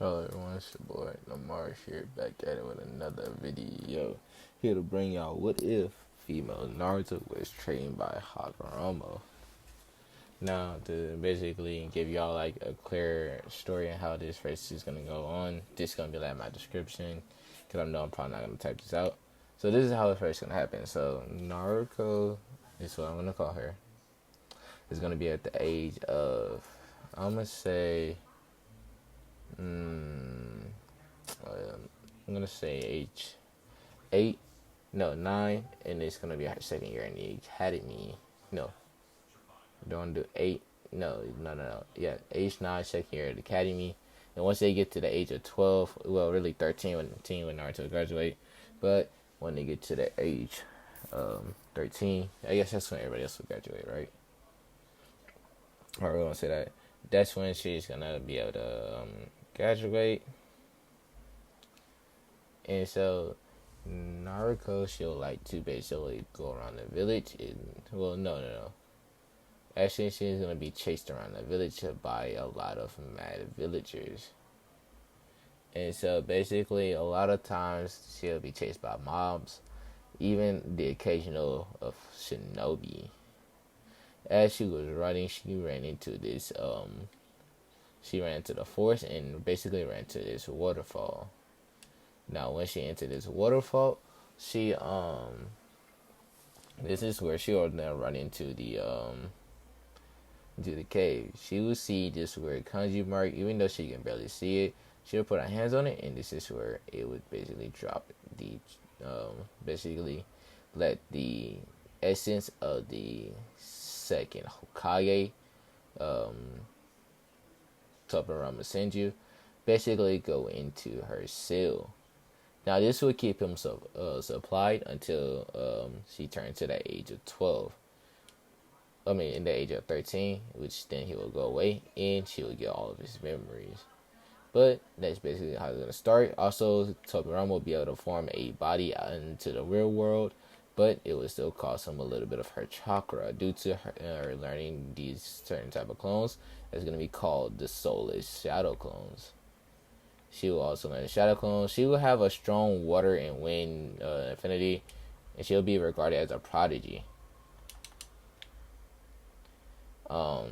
Hello everyone, it's your boy Lamar here, back at it with another video. Here to bring y'all what if female Naruto was trained by Hagoromo. Now, to basically give y'all like a clear story on how this race is gonna go on, this is gonna be like my description, because I know I'm probably not gonna type this out. So this is how the race is gonna happen. So Naruto is what I'm gonna call her. Is gonna be at the age of, I'm gonna say, I'm gonna say age 8, no 9, and it's gonna be her second year in the academy. No, don't do 8. No. Yeah, age 9, second year at the academy. And once they get to the age of 12, well, really 13 when Naruto graduate, but when they get to the age 13, I guess that's when everybody else will graduate, right? Or we're gonna say that. That's when she's gonna be able to graduate. And so Naruto, she'll like to basically go around the village. And, well, no. Actually, she's gonna be chased around the village by a lot of mad villagers. And so basically, a lot of times she'll be chased by mobs, even the occasional of shinobi. As she was running, she ran into this. She ran into the forest and basically ran to this waterfall. Now, when she entered this waterfall, she this is where she will now run into the cave. She will see this weird kanji mark, even though she can barely see it. She'll put her hands on it, and this is where it would basically drop the basically let the essence of the second Hokage, Tobirama Senju, basically go into her seal. Now, this would keep him supplied until she turns to the age of 12. I mean, in the age of 13, which then he will go away and she will get all of his memories. But that's basically how it's going to start. Also, Tobirama will be able to form a body out into the real world, but it would still cost him a little bit of her chakra due to her learning these certain type of clones. That's going to be called the soulless shadow clones. She will also learn the shadow clone. She will have a strong water and wind affinity, and she'll be regarded as a prodigy. So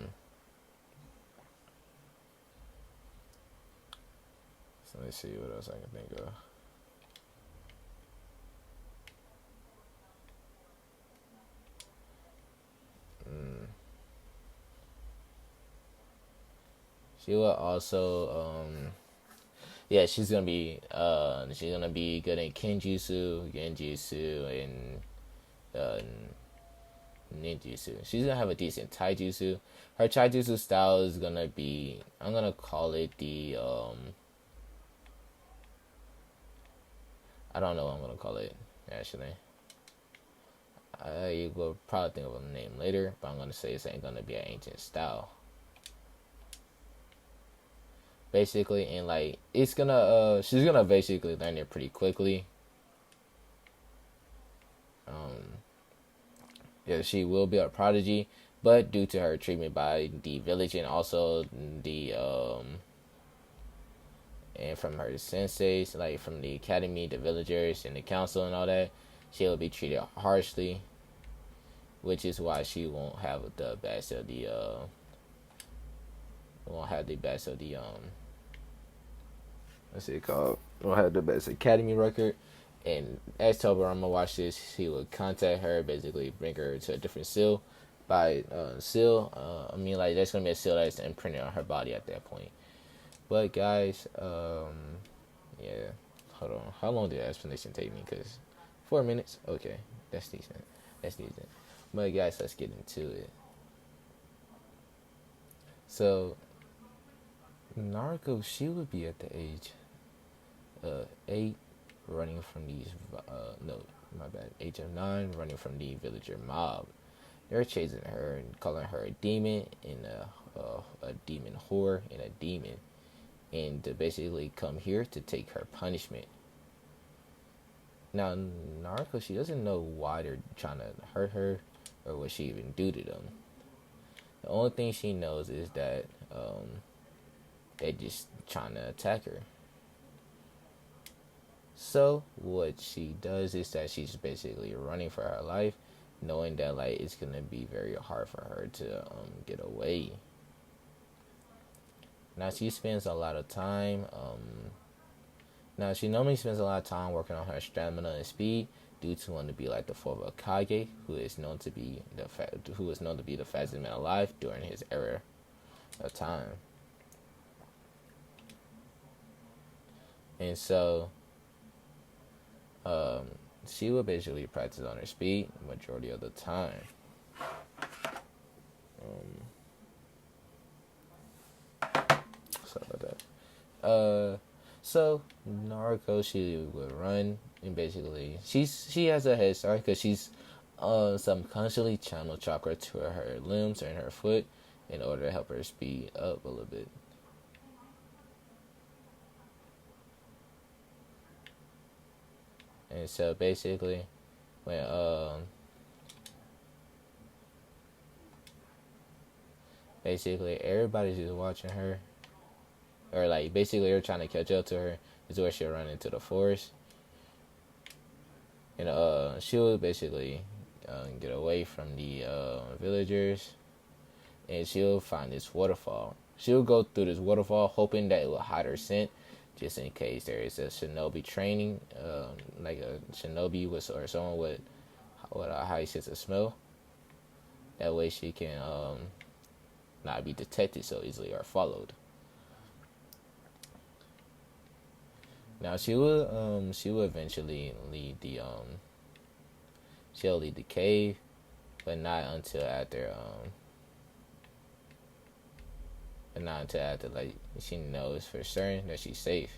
let's see what else I can think of. She will also yeah, she's gonna be good in kenjutsu, genjutsu, and uh, ninjutsu. She's gonna have a decent taijutsu. Her taijutsu style is gonna be, I'm gonna call it the I don't know what I'm gonna call it actually. I will probably think of a name later, but I'm gonna say it's ain't gonna be an ancient style. Basically, and like it's gonna she's gonna basically learn it pretty quickly. Yeah, she will be a prodigy, but due to her treatment by the village and also the and from her senseis, like from the academy, the villagers, and the council and all that, she will be treated harshly, which is why she won't have the best of the what's it called? Won't have the best academy record. And as Tobirama watch this, he would contact her, basically bring her to a different seal. By seal, I mean like there's gonna be a seal that's imprinted on her body at that point. But guys, yeah, hold on. How long did the explanation take me? Cause 4 minutes. Okay, that's decent. That's decent. But guys, let's get into it. So Naruto, she would be at the age 8, running from these no, my bad, age of 9, running from the villager mob. They're chasing her and calling her a demon and a demon whore and a demon, and to basically come here to take her punishment. Now, Naruto, she doesn't know why they're trying to hurt her or what she even do to them. The only thing she knows is that They just trying to attack her. So what she does is that she's basically running for her life, knowing that like it's gonna be very hard for her to get away. Now she spends a lot of time. Now she normally spends a lot of time working on her stamina and speed due to wanting to be like the fourth hokage, who is known to be the fastest man alive during his era of time. And so um, she would basically practice on her speed majority of the time. Sorry about that. So Naruto, she would run and basically she has a head start because she's subconsciously channel chakra to her limbs and her foot in order to help her speed up a little bit. And so basically, when basically everybody's just watching her, or like basically they're trying to catch up to her, is where she'll run into the forest, and she'll basically get away from the villagers, and she'll find this waterfall. She'll go through this waterfall hoping that it will hide her scent, just in case there is a shinobi training, like a shinobi with or someone with a high sense of smell. That way she can not be detected so easily or followed. Now she will eventually leave the she'll leave the cave, but not until after like she knows for certain that she's safe.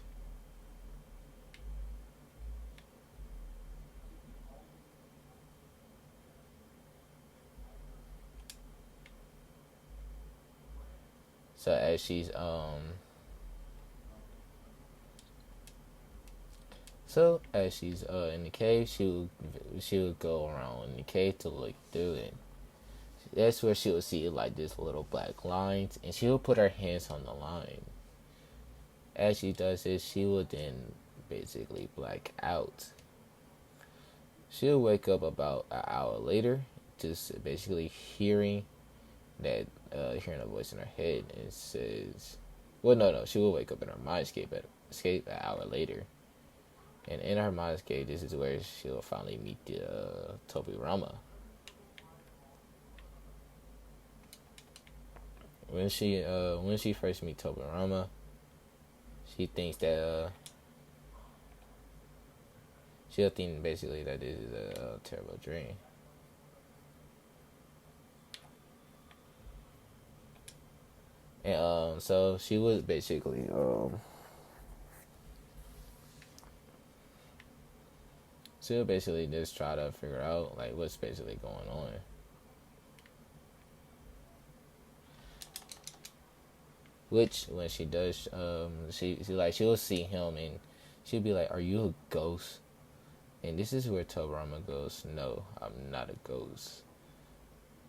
So as she's in the cave, she would go around in the cave to look through it. That's where she would see like this little black lines, and she would put her hands on the line. As she does this, she would then basically black out. She'll wake up about an hour later, just basically hearing a voice in her head, and it says, well, no, she will wake up in her mindscape escape an hour later. And in her mindscape, this is where she'll finally meet the Tobirama. When she first meets Tobirama, she thinks that she'll think basically that this is a terrible dream. And so she would basically she'll basically just try to figure out like what's basically going on. Which when she does, she'll see him and she'll be like, "Are you a ghost?" And this is where Tobirama goes, "No, I'm not a ghost.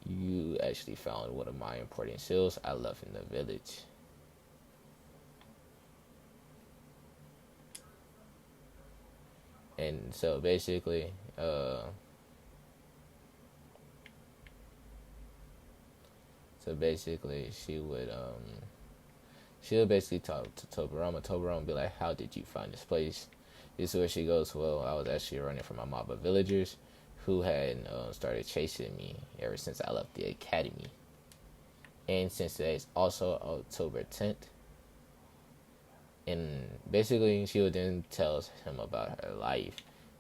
You actually found one of my important seals I left in the village." And so basically, she'll basically talk to Tobirama. Tobirama will be like, "How did you find this place?" This is where she goes, "Well, I was actually running from a mob of villagers who had started chasing me ever since I left the academy. And since today is also October 10th, and basically she would then tell him about her life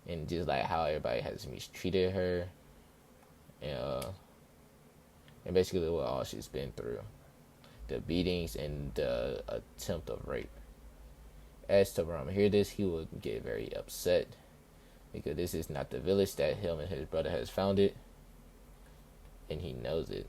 and just like how everybody has mistreated her, and basically what all she's been through, the beatings and the attempt of rape. As Tobirama hear this, he would get very upset because this is not the village that him and his brother has founded, and he knows it.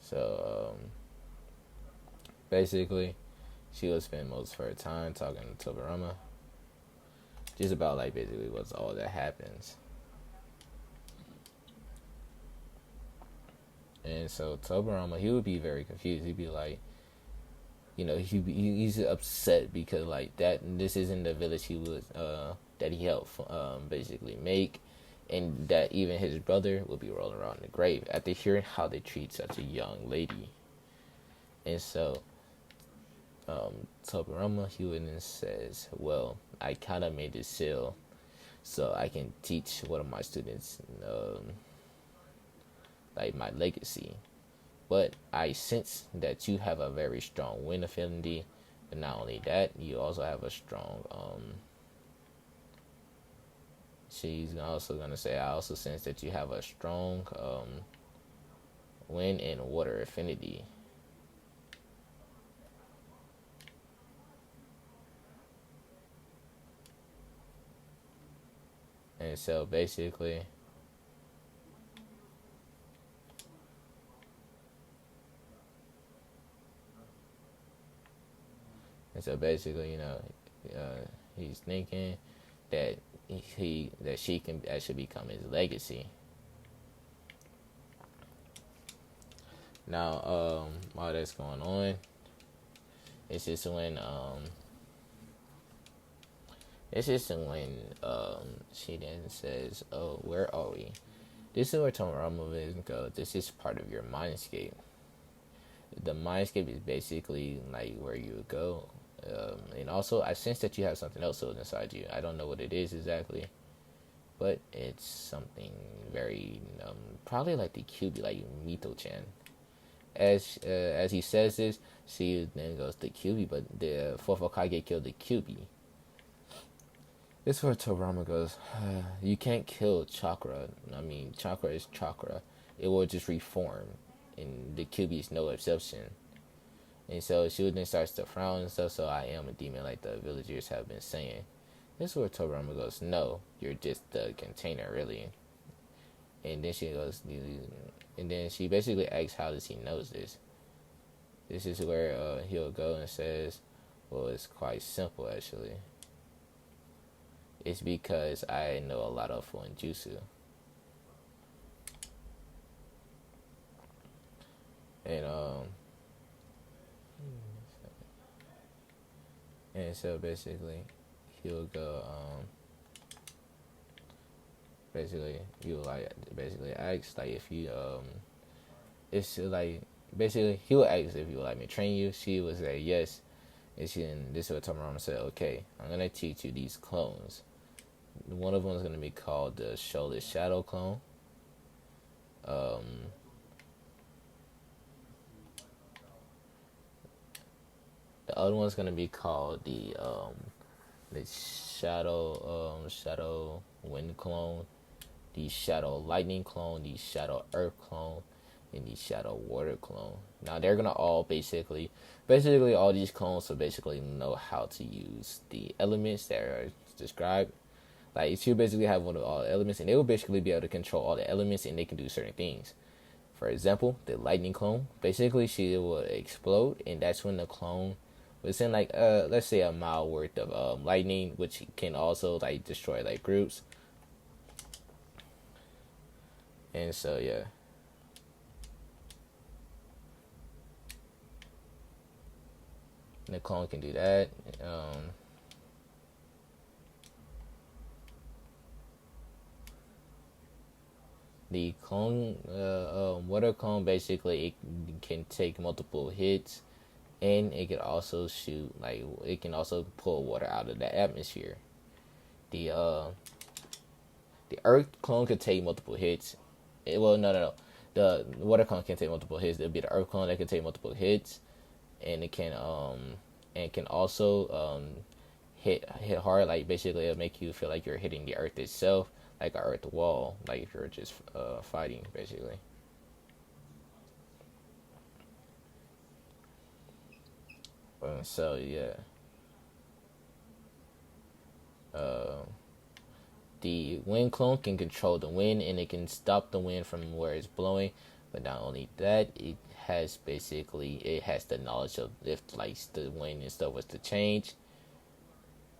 So basically, she would spend most of her time talking to Tobirama, just about like basically what's all that happens. And so Tobirama, he would be very confused. He'd be like, he's upset because like that this isn't the village he was that he helped basically make, and that even his brother will be rolling around in the grave after hearing how they treat such a young lady. And so Tobirama, he went and says, well, I kind of made this seal so I can teach one of my students like my legacy. But I sense that you have a very strong wind affinity. But not only that, you also have a strong she's also gonna say I also sense that you have a strong wind and water affinity. And so basically he's thinking that she can actually become his legacy. Now, while that's going on, it's just when she then says, "Oh, where are we?" This is where Tomorama is go. This is part of your mindscape. The mindscape is basically like where you would go. And also, I sense that you have something else inside you. I don't know what it is exactly, but it's something very probably like the QB, like Mito-chan. As he says this, she then goes to QB, but the fourth Hokage killed the QB. This is where Torama goes, you can't kill chakra. I mean, chakra is chakra. It will just reform, and the QB is no exception. And so she then starts to frown and stuff, so I am a demon like the villagers have been saying. This is where Torama goes, no, you're just the container, really. And then she goes, and then she basically asks how does he knows this. This is where he'll go and says, well, it's quite simple actually. It's because I know a lot of Fuinjutsu. And so basically he'll go basically he'll like basically ask like if you it's like basically he will ask if you would like me to train you. She would say yes. And this is what Tomarama said, okay, I'm gonna teach you these clones. One of them is gonna be called the Soulless Shadow clone. The other one's gonna be called the Shadow Wind clone, the Shadow Lightning clone, the Shadow Earth clone, and the Shadow Water clone. Now they're gonna all basically all these clones will basically know how to use the elements that are described. Like she'll basically have one of all the elements, and they will basically be able to control all the elements, and they can do certain things. For example, the lightning clone, basically she will explode, and that's when the clone will send like let's say a mile worth of lightning, which can also like destroy like groups. And so yeah. The clone can do that. The clone, water clone, basically it can take multiple hits, and it can also shoot like it can also pull water out of the atmosphere. The earth clone could take multiple hits. No. The water clone can take multiple hits. There'll be the earth clone that can take multiple hits, and it can also hit hard. Like basically, it'll make you feel like you're hitting the earth itself, like a earth wall, like if you're just fighting, basically. So yeah, the wind clone can control the wind, and it can stop the wind from where it's blowing. But not only that, it has the knowledge of if like the wind and stuff was to change,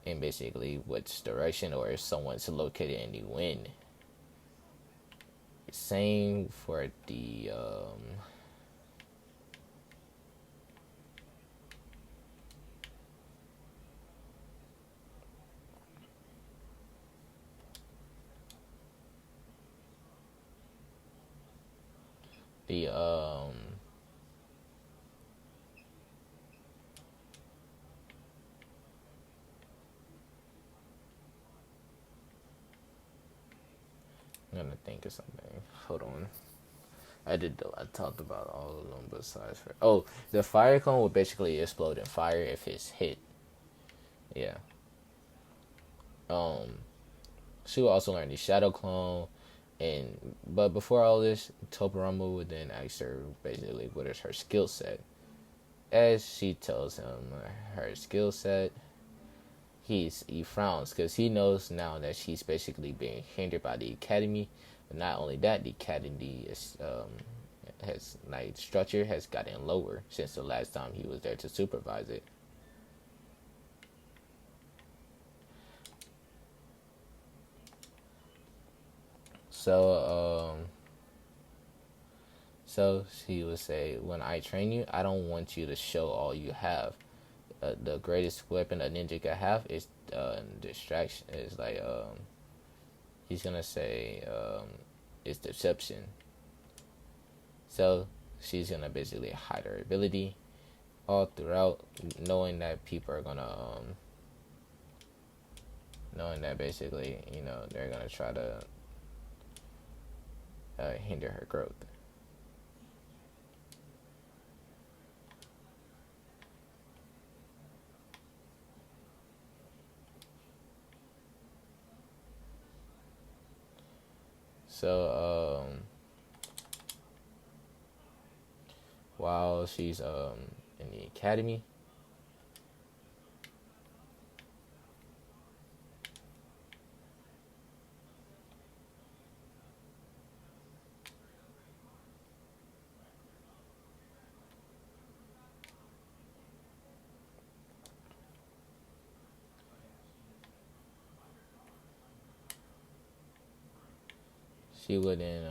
and basically which direction or if someone's located in the wind. Same for the I'm gonna think of something. Hold on. I talked about all of them besides for the fire cone will basically explode in fire if it's hit. Yeah. Um she will also learn the shadow clone and but before all this, Tobirama would then ask her basically what is her skill set. As she tells him her skill set, he frowns because he knows now that she's basically being hindered by the academy. But not only that, the academy has like structure has gotten lower since the last time he was there to supervise it. So so she would say, "When I train you, I don't want you to show all you have. The greatest weapon a ninja can have is distraction. Is like he's gonna say is deception. So she's gonna basically hide her ability all throughout, knowing that people are gonna knowing that basically they're gonna try to hinder her growth. So while she's in the academy, she wouldn't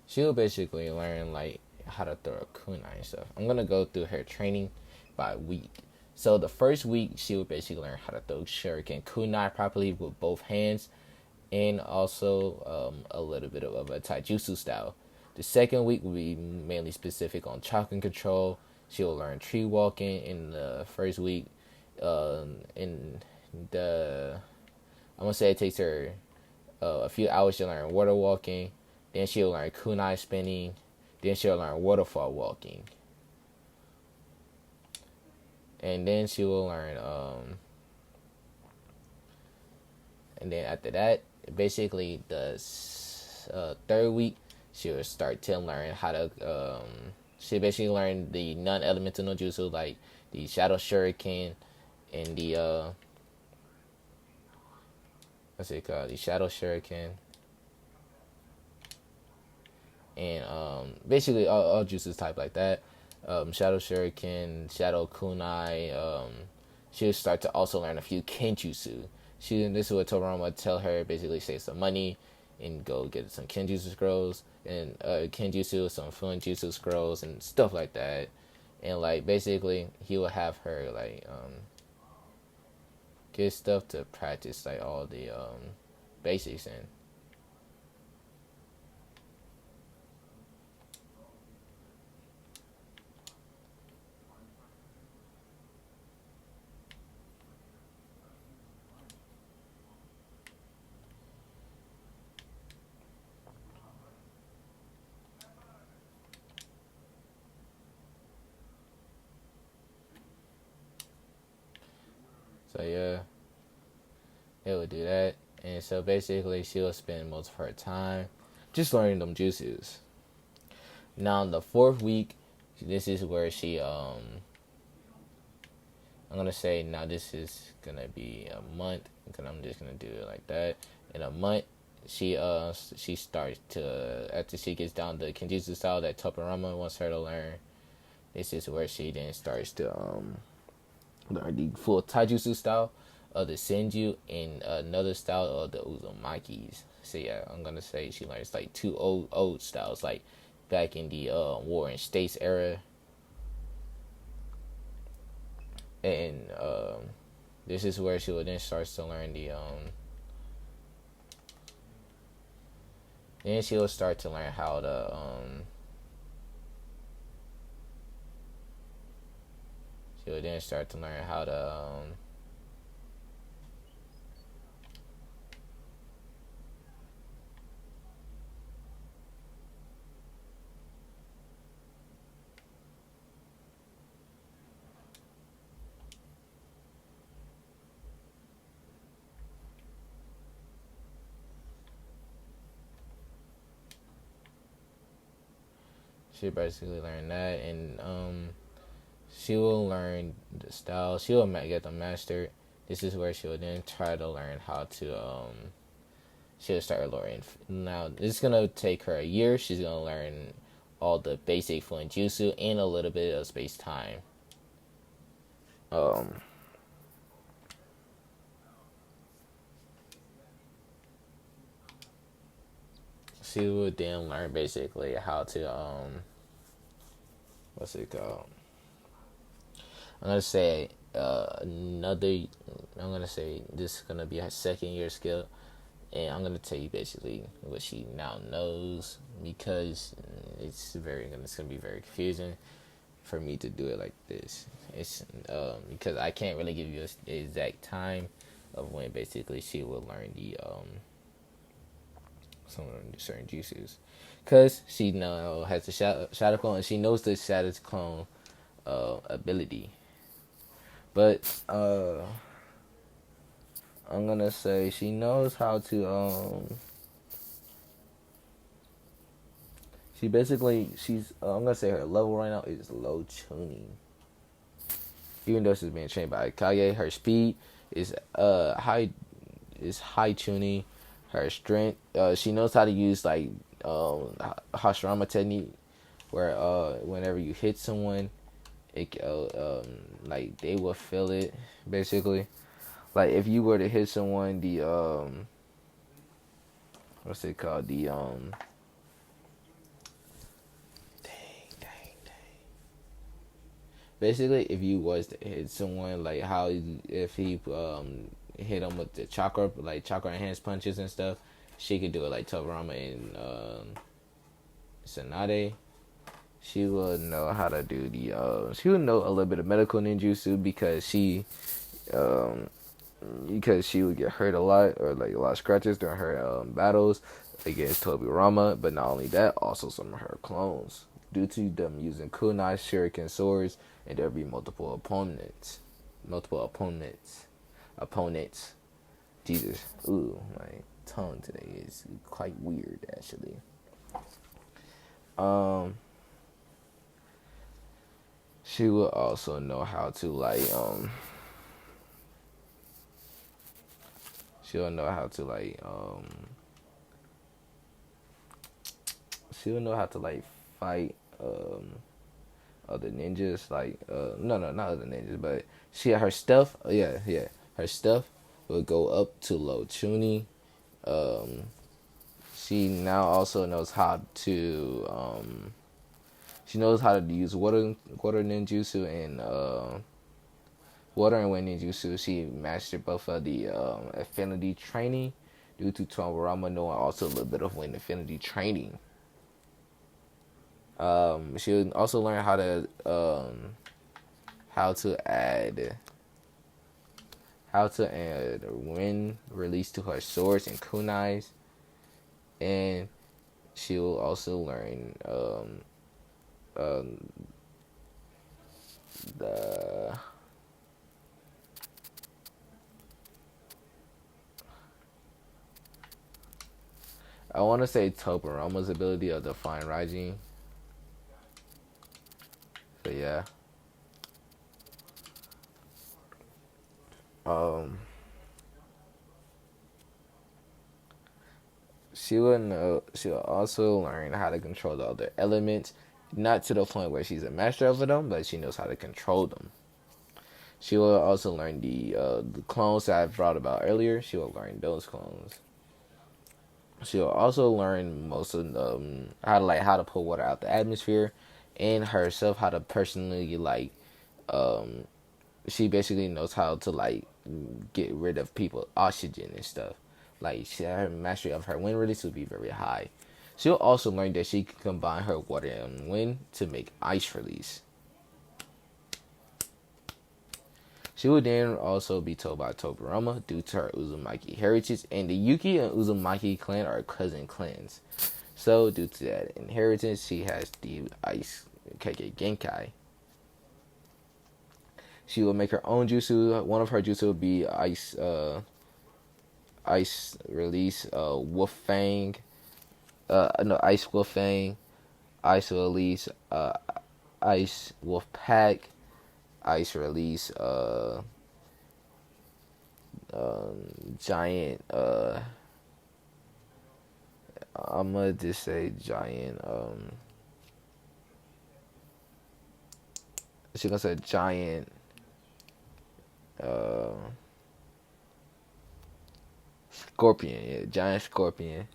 she would basically learn like how to throw a kunai and stuff. I'm gonna go through her training by week. So the first week she would basically learn how to throw shuriken kunai properly with both hands, and also a little bit of a taijutsu style. The second week will be mainly specific on chakra control. She will learn tree walking in the first week. In the I'm gonna say it takes her a few hours to learn water walking. Then she'll learn kunai spinning. Then she'll learn waterfall walking. And then she will learn and then after that, basically the third week, she will start to learn how to she basically learn the non-elemental no jutsu like the shadow shuriken and the what's it called, the shadow shuriken, and basically all jutsus type like that. Shadow shuriken, shadow kunai. She'll start to also learn a few kenjutsu. This is what Torama tell her, basically save some money and go get some kenjutsu scrolls and kenjutsu, some funjutsu scrolls and stuff like that. And like basically he will have her like get stuff to practice like all the basics in. So yeah, it would do that. And so basically she'll spend most of her time just learning them juices. Now the fourth week, this is where she I'm gonna say now this is gonna be a month because I'm just gonna do it like that. In a month, she starts to after she gets down the Kenjutsu style that Topperama wants her to learn. This is where she then starts to learn the full taijutsu style of the senju and another style of the uzumakis. So yeah, I'm gonna say she learns like two old styles, like back in the War in States era, and this is where she will then starts to learn the then she will start to learn how to she will then start to learn how to she basically learn that, and she will learn the style. She will get them mastered. This is where she will then try to learn how to she'll start learning. Now this is gonna take her a year. She's gonna learn all the basic Jutsu and a little bit of space time. Um, she would then learn basically how to what's it called? I'm gonna say another. I'm gonna say this is gonna be her second year skill, and I'm gonna tell you basically what she now knows because it's gonna be very confusing for me to do it like this. It's because I can't really give you the exact time of when basically she will learn the some of the certain juices, because she now has the shadow clone and she knows the shadow clone ability. But I'm gonna say she knows how to she basically she's I'm gonna say her level right now is low tuning. Even though she's being trained by Kage, her speed is high tuning. Her strength, she knows how to use like Hashirama technique, where whenever you hit someone, it like they will feel it basically. Like if you were to hit someone, the what's it called, the basically if you was to hit someone, like how if he hit him with the chakra, like chakra enhanced punches and stuff, she could do it like Tobirama and Sanade. She will know how to do the she will know a little bit of medical ninjutsu um because she would get hurt a lot, or like a lot of scratches during her battles against Tobirama. But not only that, also some of her clones, due to them using kunai shuriken swords, and there'll be multiple opponents. Jesus, ooh, my tongue today is quite weird actually. Um, she will also know how to she'll know how to she'll know how to fight other ninjas, no, not other ninjas, but her stuff, her stuff will go up to low tuning. um she now also knows how to she knows how to use water ninjutsu and water and wind ninjutsu. She mastered both of the affinity training due to Tobirama knowing also a little bit of wind affinity training. She would also learn how to add wind release to her swords and kunais, and she will also learn the I want to say Tobirama's ability of the Fine Rising. So yeah. Um She will also learn how to control the other elements, not to the point where she's a master of them, but she knows how to control them. She will also learn the clones that I brought about earlier. She will learn those clones. She'll also learn most of how to pull water out the atmosphere, and herself how to personally um she basically knows how to get rid of people oxygen and stuff. Her mastery of her wind release will be very high. She'll also learn that she can combine her water and wind to make ice release. She will then also be told by Tobirama due to her Uzumaki heritage, and the Yuki and Uzumaki clan are cousin clans. So, due to that inheritance, she has the Ice Keke Genkai. She will make her own jutsu. One of her jutsu will be ice release, Wolf Fang, no, Ice Wolf Fang, Ice release, Ice Wolf Pack, Ice release, giant, I'm gonna just say giant, she's gonna say giant, uh, scorpion, yeah, giant scorpion.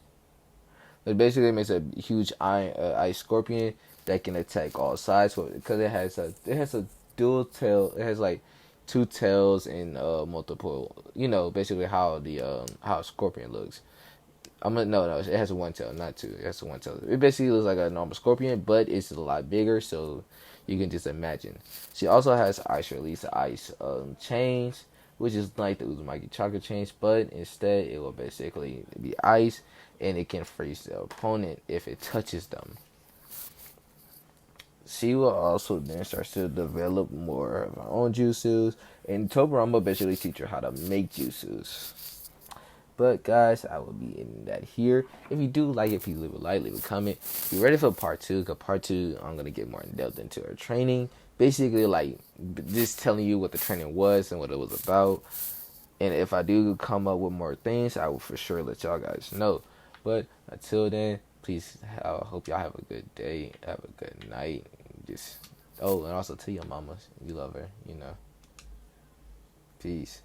It basically makes a huge ice scorpion that can attack all sides because it has a dual tail. It has like two tails and multiple. Basically how a scorpion looks. No, it has one tail, not two. It has one tail. It basically looks like a normal scorpion, but it's a lot bigger, so you can just imagine. She also has ice release, ice chains, which is like the Uzumaki chakra chains, but instead it will basically be ice, and it can freeze the opponent if it touches them. She will also then start to develop more of her own jutsus, and Tobirama basically teach her how to make jutsus. But guys, I will be ending that here. If you do like it, please leave a like, leave a comment. Be ready for part 2, because part 2, I'm going to get more in depth into her training. Basically, just telling you what the training was and what it was about. And if I do come up with more things, I will for sure let y'all guys know. But until then, please, I hope y'all have a good day, have a good night. And also tell your mama you love her, Peace.